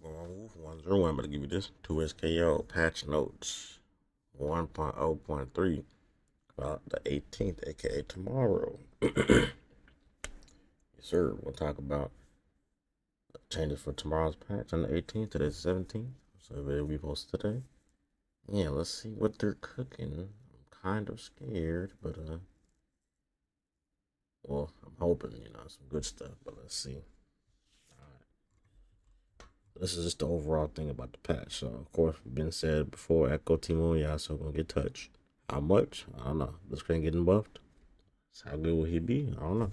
Wolf 101, I'm going to give you this 2SKO patch notes 1.0.3 about the 18th, aka tomorrow. Yes, sir. We'll talk about changes for tomorrow's patch on the 18th. Today's the 17th, so it'll be posted today. Yeah, let's see what they're cooking. I'm kind of scared, but well, I'm hoping some good stuff. But let's see. All right, this is just the overall thing about the patch. So, of course, been said before, Echo Timo Yasuo gonna get touched. How much? I don't know. This screen getting buffed. So how good will he be? I don't know.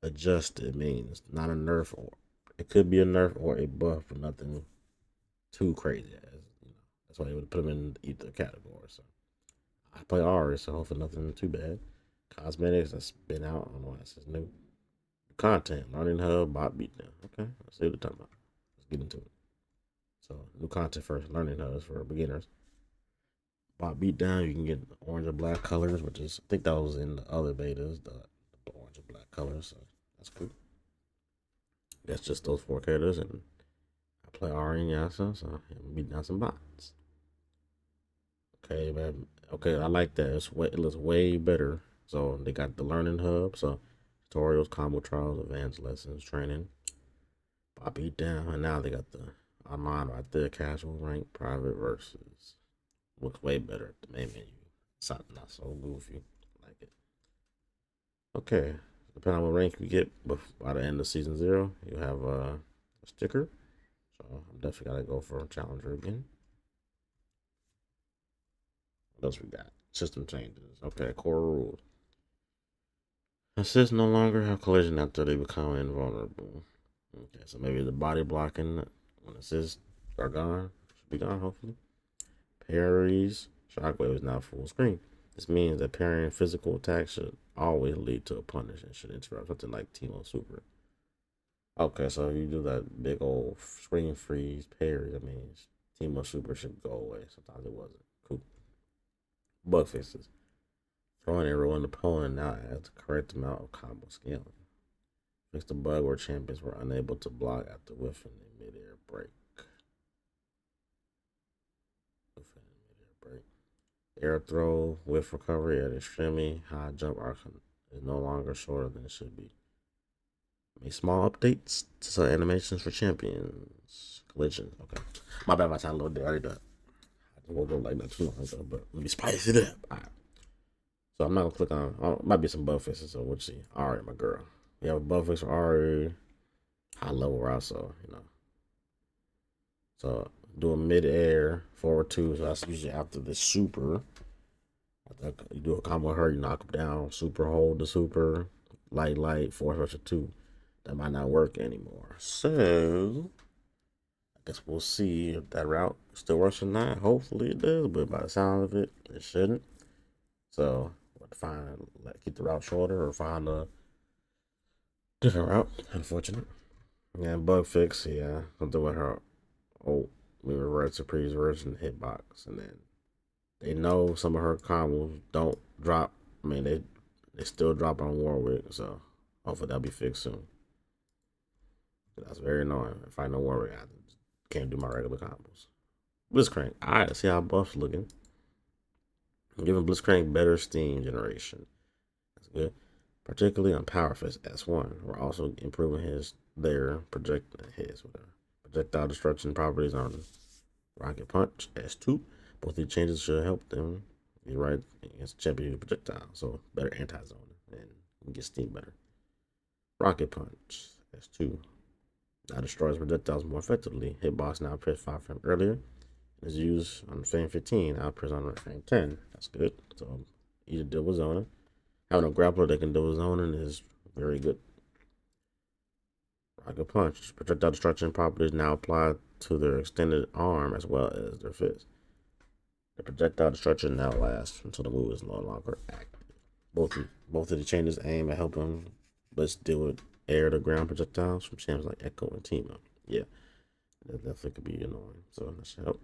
Adjusted means not a nerf, or it could be a nerf or a buff, but nothing too crazy. That's why they would put him in either category. So I play Ari, so hopefully nothing too bad. Cosmetics that's been out. I don't know why this is new. Content, learning hub, bot beatdown. Okay, let's see what we're talking about. Let's get into it. So new content first, learning hubs for beginners. Bot beatdown, you can get orange or black colors, which is I think that was in the other betas, the orange or black colors. So that's cool. That's just those four characters, and I play Ari and Yasuo, so I'm beat down some bots. Okay, man. Okay, I like that. It looks way better. So they got the learning hub, so tutorials, combo trials, advanced lessons, training. I beat down, and now they got the online right there, casual rank, private versus. Looks way better at the main menu. It's not so goofy. I like it. Okay, depending on what rank you get by the end of season 0, you have a sticker. So I'm definitely gotta go for challenger again. What else we got? System changes. Okay, core rules. Assists no longer have collision after they become invulnerable. Okay, so maybe the body blocking when assists are gone. Should be gone, hopefully. Parries. Shockwave is now full screen. This means that parrying physical attacks should always lead to a punish and should interrupt something like Teemo Super. Okay, so if you do that big old screen freeze parry, that means Teemo Super should go away. Sometimes it wasn't. Cool. Bug fixes. Throwing a ruined opponent now adds the correct amount of combo scaling. Fix the bug where champions were unable to block after whiffing a mid-air break. Whiffing a mid-air break. Air throw, whiff recovery at extremely high jump arc is no longer shorter than it should be. Make small updates to some animations for champions. Collision. Okay. My bad, my time a little bit. I already done. I won't go like that too long ago, but let me spice it up. All right. So I'm not gonna click on. Might be some bug fixes, so we'll see. All right, my girl. We have a bug fix for Ari. High level also, So do a mid air forward two. So that's usually after the super. After you do a combo with her, you knock him down. Super hold the super. Light, force rush two. That might not work anymore. So I guess we'll see if that route still works or not. Hopefully it does, but by the sound of it, it shouldn't. So we'll find keep the route shorter or find a different route. Unfortunate. Yeah, bug fix. Yeah, something with her. Oh, we revert to previous version hitbox, and then they know some of her combos don't drop. I mean, they still drop on Warwick, so hopefully that'll be fixed soon. That's very annoying. If I know Warwick, I can't do my regular combos. Blitzcrank. Alright, let's see how buff's looking. I'm giving Blitzcrank better steam generation. That's good. Particularly on Power Fist S1. We're also improving projectile destruction properties on Rocket Punch S2. Both these changes should help them be right against champion projectile, so better anti-zone and get steam better. Rocket Punch S2 now destroys projectiles more effectively. Hitbox now press 5 frame earlier. Is used on frame 15, now press on frame 10. That's good. So easy to deal with zoning. Having a grappler that can deal with zoning is very good. Rocket Punch. Projectile destruction properties now apply to their extended arm as well as their fist. The projectile destruction now lasts until the move is no longer active. Both of the changes aim at helping let's deal with air to ground projectiles from champs like Echo and Teemo. Yeah, that definitely could be annoying. So that should help.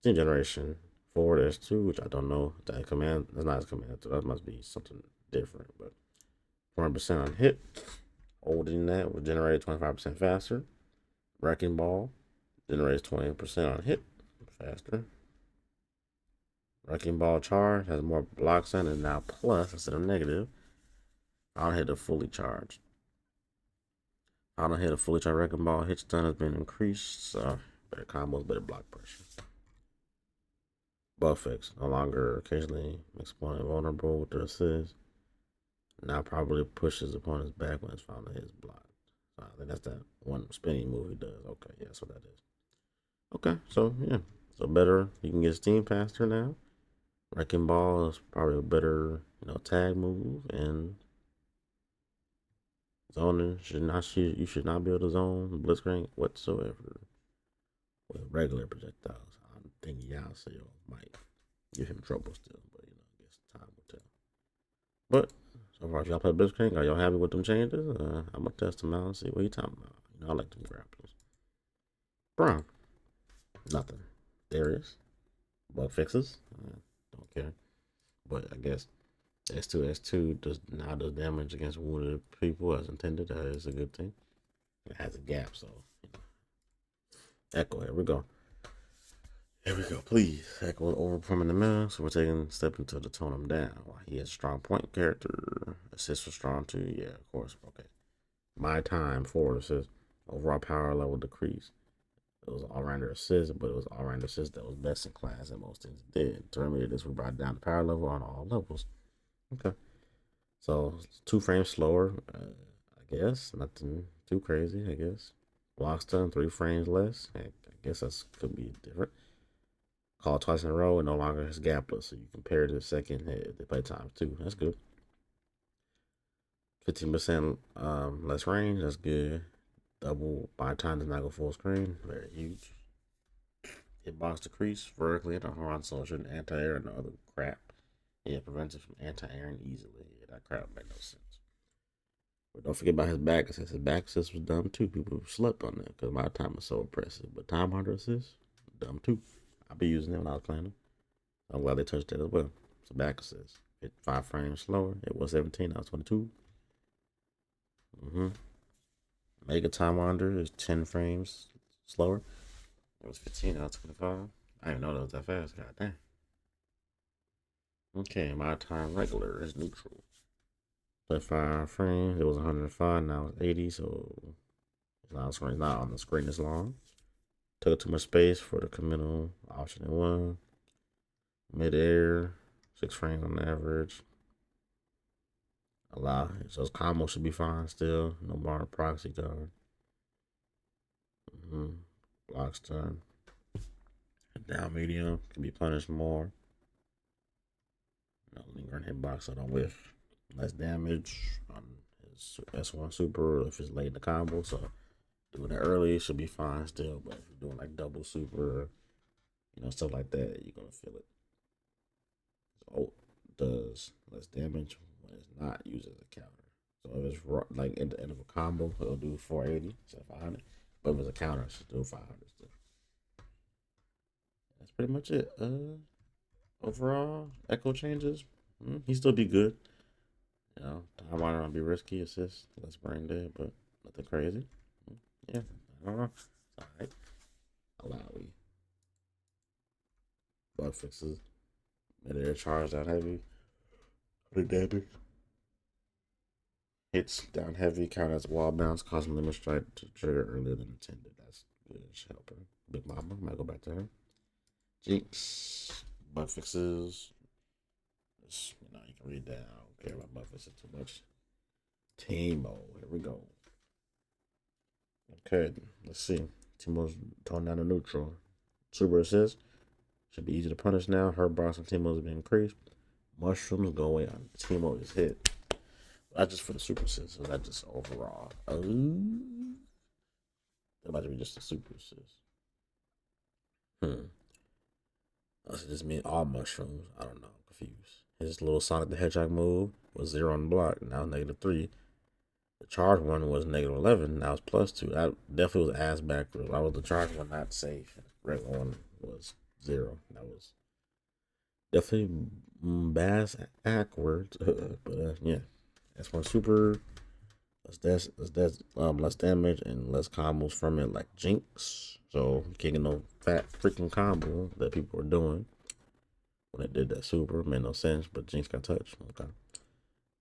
Steam generation forward S2, which I don't know. That command that's not his command. So that must be something different. But 100% on hit. Holding that will generate 25% faster. Wrecking ball. Generates 20% on hit. Faster. Wrecking Ball charge has more blocks in it now plus instead of negative. I don't hit a fully charged. I don't hit a fully charged Wrecking Ball. Hit stun has been increased. So better combos, better block pressure. Buff fix. No longer occasionally makes opponent vulnerable with the assist. Now probably pushes opponent's back when it's found that his block. So I think that's that one spinning move he does. Okay, yeah, that's what that is. Okay, so yeah. So better, you can get steam faster now. Wrecking Ball is probably a better, tag move, and zoning you should not be able to zone Blitzcrank whatsoever with regular projectiles. I'm thinking Yasuo might give him trouble still, but I guess time will tell. But so far, if y'all play Blitzcrank, are y'all happy with them changes? I'm gonna test them out and see what you talking about. I like them grapplers. Brown, nothing. Darius, bug fixes. Don't care, but I guess S2 does damage against wounded people as intended. That is a good thing. It has a gap, so Echo. Here we go. Here we go. Please, Echo overperforming the middle, so we're taking step into the tone him down. He has strong point character. Assist was strong too. Yeah, of course. Okay. My time forward assist. Overall power level decreased. It was all-rounder assist, but it was all-rounder assist that was best in class at most things it did. To remedy this, we brought down the power level on all levels. Okay. So 2 frames slower, I guess. Nothing too crazy, I guess. Block stun 3 frames less. I guess that could be different. Call twice in a row and no longer has gapless, so you compare the second hit. They play times 2. That's good. 15% less range. That's good. Double by time does not go full screen. Very huge. Hitbox decrease vertically and horizontal. Shouldn't anti-air and other crap. Yeah, prevents it from anti-airing easily. Yeah, that crap made no sense. But don't forget about his back assist. His back assist was dumb too. People slept on that because my time was so oppressive. But time hunter assist, dumb too. I'll be using it when I was playing them. I'm glad they touched that as well. It's a back assist. Hit 5 frames slower. It was 17. Now it's 22. Mega time wander is 10 frames slower. It was 15. Now it's 25. I didn't know that was that fast. God damn. Okay, my time regular is neutral. Play 5 frames. It was 105. Now it's 80. So it's not on the screen as long. Took too much space for the committal option in 1. Mid-air, 6 frames on average. Allow so his combo should be fine still. No more proxy guard. Block stun. Down medium can be punished more. Lingering hitbox so don't whiff. Less damage on his S1 super if it's late in the combo. So doing it early should be fine still. But if you're doing like double super, stuff like that, you're gonna feel it. So does less damage when it's not used as a counter. So if it's like at the end of a combo, it'll do 480 instead of 500. But if it's a counter, it'll do 500 still. That's pretty much it. Overall, Echo changes. He still be good. Time Warner might be risky, assist, less brain dead, but nothing crazy. Yeah, I don't know. It's alright. Alawi. Bug fixes. Mid-air charge down heavy. Pretty damage. Hits down heavy, count as wall bounce, causing limit strike to trigger earlier than intended. That's good. Helping. Big Mama. Might go back to her. Jinx. Bug fixes. You can read that. I don't care about bug fixes too much. Teemo. Here we go. Okay, let's see. Teemo's toned down to neutral. Super assist. Should be easy to punish now. Her box on Teemo's been increased. Mushrooms go away on Teemo is hit. Not just for the super assist, so that's just overall. That might be just a super assist. Does this mean all mushrooms? I don't know. I'm confused. His little Sonic the Hedgehog move was 0 on the block, now -3. The charge one was -11, now it's +2. That definitely was ass backwards. Why was the charge one not safe? The regular one was 0. That was definitely bass backwards. But yeah. That's one super. less damage and less combos from it, like Jinx. So you can't get no fat freaking combo that people were doing when it did that super. Made no sense, but Jinx got touched. Okay.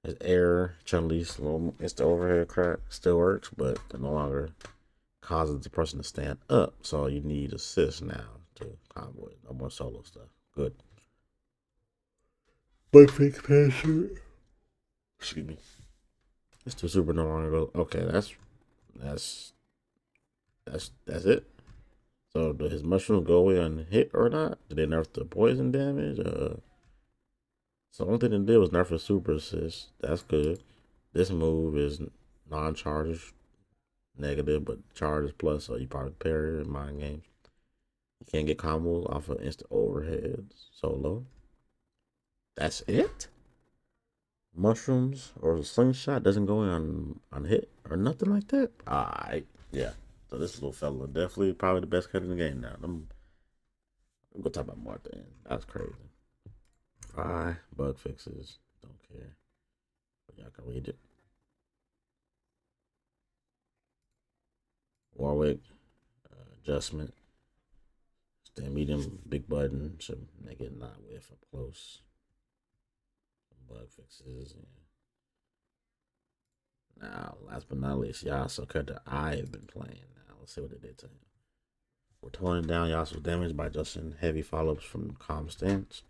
His air, Chun-Li's little it's the overhead crack still works, but it no longer causes the person to stand up. So you need assist now to combo it. No more solo stuff. Good. Bug fix passer. Excuse me. It's too super no longer go. Okay, that's that's it. So do his mushrooms go away on hit or not? Did they nerf the poison damage? So the only thing they did was nerf the super assist. That's good. This move is non-charge negative, but charge is plus, so you probably parry in mind games. You can't get combos off of instant overheads solo. That's it. Mushrooms or slingshot doesn't go in on hit or nothing like that. Alright, yeah. So this little fella definitely probably the best cut in the game now. I'm gonna talk about more at the end. That's crazy. Bug fixes. Don't care. But y'all can read it. Warwick adjustment. Stand medium big button should make it not whiff up close. Bug fixes. Yeah. Now, last but not least, Yasuo character I have been playing. Now let's see what they did to him. We're toning down Yasuo's damage by adjusting heavy follow-ups from calm stance,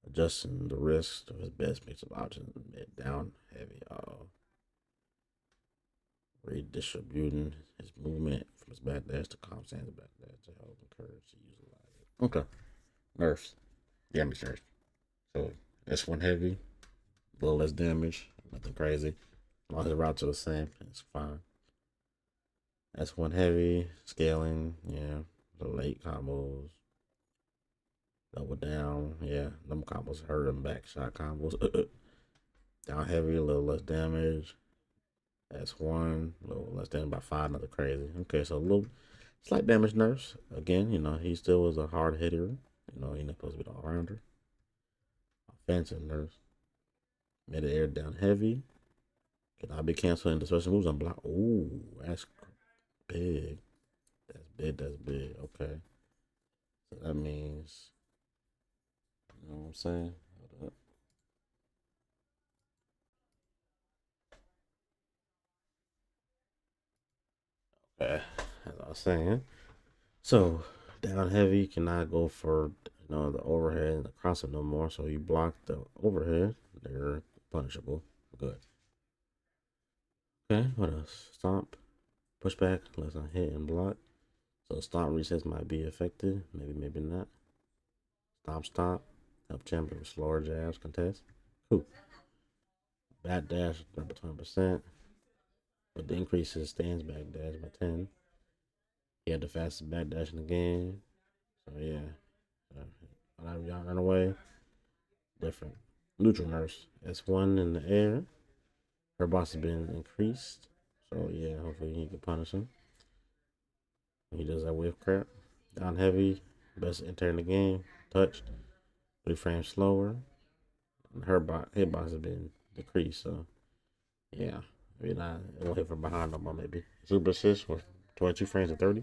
adjusting the risk of his best mix of options, mid down heavy. Redistributing his movement from his back dash to calm stance back dash to help encourage to utilize it. Okay. Nerfs. Damage nerfs. So that's one heavy, a little less damage, nothing crazy. As long as the routes are the same, it's fine. That's one heavy, scaling, yeah. The late combos. Double down, yeah. Them combos hurt them back shot combos. Down heavy, a little less damage. That's one, a little less damage by five, nothing crazy. Okay, so a little slight damage nerfs. Again, he still was a hard hitter. He's not supposed to be an all rounder. Offensive nerfs. Mid air down heavy. Cannot be canceled into special moves on block. Ooh, that's big. That's big. That's big. Okay. So that means, you know what I'm saying? Hold up. Okay. As I was saying. So down heavy cannot go for the overhead and the crossup no more. So you block the overhead. They're punishable. Good. Okay. What else? Stomp. Pushback. Unless I hit and block. So stomp resets might be affected. Maybe not. Stomp. Help champion with slower jabs contest. Cool. Back dash number 20%. But the increases stands back dash by 10. He had the fastest back dash in the game. So yeah. Whenever y'all run away, different. Neutral nurse. S1 in the air. Her boss has been increased. So yeah, hopefully he can punish him. He does that whiff crap. Down heavy. Best enter in the game. Touched. 3 frames slower. And her hitbox has been decreased. So yeah. Maybe not. It won't hit from behind no more, maybe. Super assist with 22 frames and 30.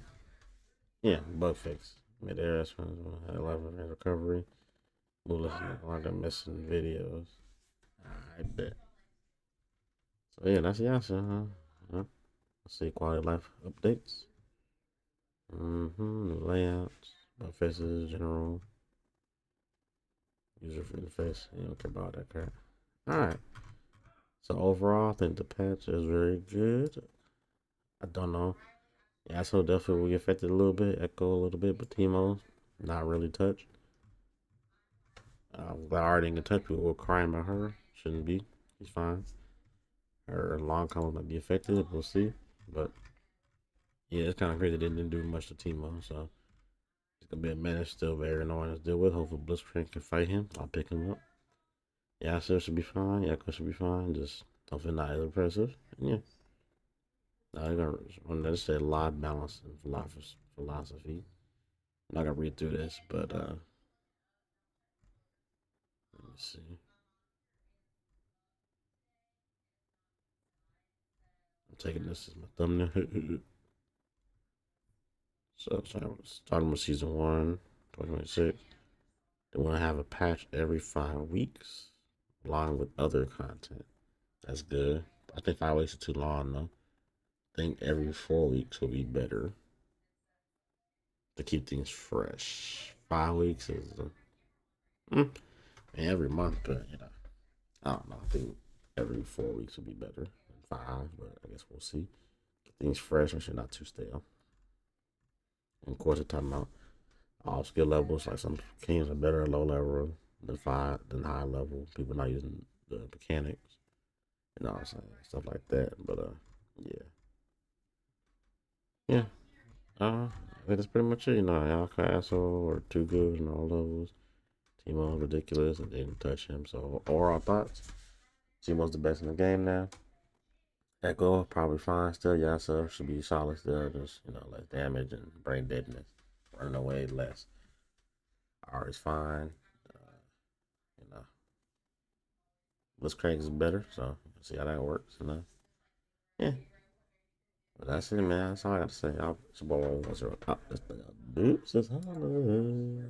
Yeah, bug fix. Mid air, that's 11 frames recovery. Move no longer missing videos. I bet. So yeah, that's Yasha, huh? Let's see quality of life updates. New layouts, bug fixes, general, user interface. You don't care about that crap. Alright. So overall, I think the patch is very good. I don't know. Yeah, so definitely will get affected a little bit, Echo a little bit, but Timo not really touched. Glad already didn't get touched. People were crying about her. Shouldn't be. He's fine. Her long combos might be affected. We'll see. But yeah, it's kind of crazy they didn't do much to Timo. So it's gonna be a menace. Still very annoying to deal with. Hopefully Blitzcrank can fight him. I'll pick him up. Yeah, so should be fine. Echo should be fine. Just hopefully not as impressive. And yeah. I gonna just say lot balance and philosophy. I'm not gonna read through this, but let me see. taking this as my thumbnail. So starting with season 1, 2026. They want to have a patch every 5 weeks, along with other content. That's good. I think 5 weeks is too long though. I think every 4 weeks will be better to keep things fresh. 5 weeks is every month, but I don't know. I think every 4 weeks would be better than 5, but I guess we'll see. Get things fresh and shit, not too stale. And of course, they're talking about all skill levels. Like some kings are better at low level than high level. People not using the mechanics. You know what I'm saying? Stuff like that. But yeah. Yeah. I think that's pretty much it. You know, Al Castle or Too Good and all those. Teemo's ridiculous and didn't touch him. So overall thoughts. Teemo's the best in the game now. Echo probably fine still. Yasuo should be solid still. Just less damage and brain deadness. Running away less. Ari's fine. You know, Blitzcrank is better. So see how that works. Yeah. But that's it, man. That's all I got to say. It's your boy. What's your Oops, it's holla.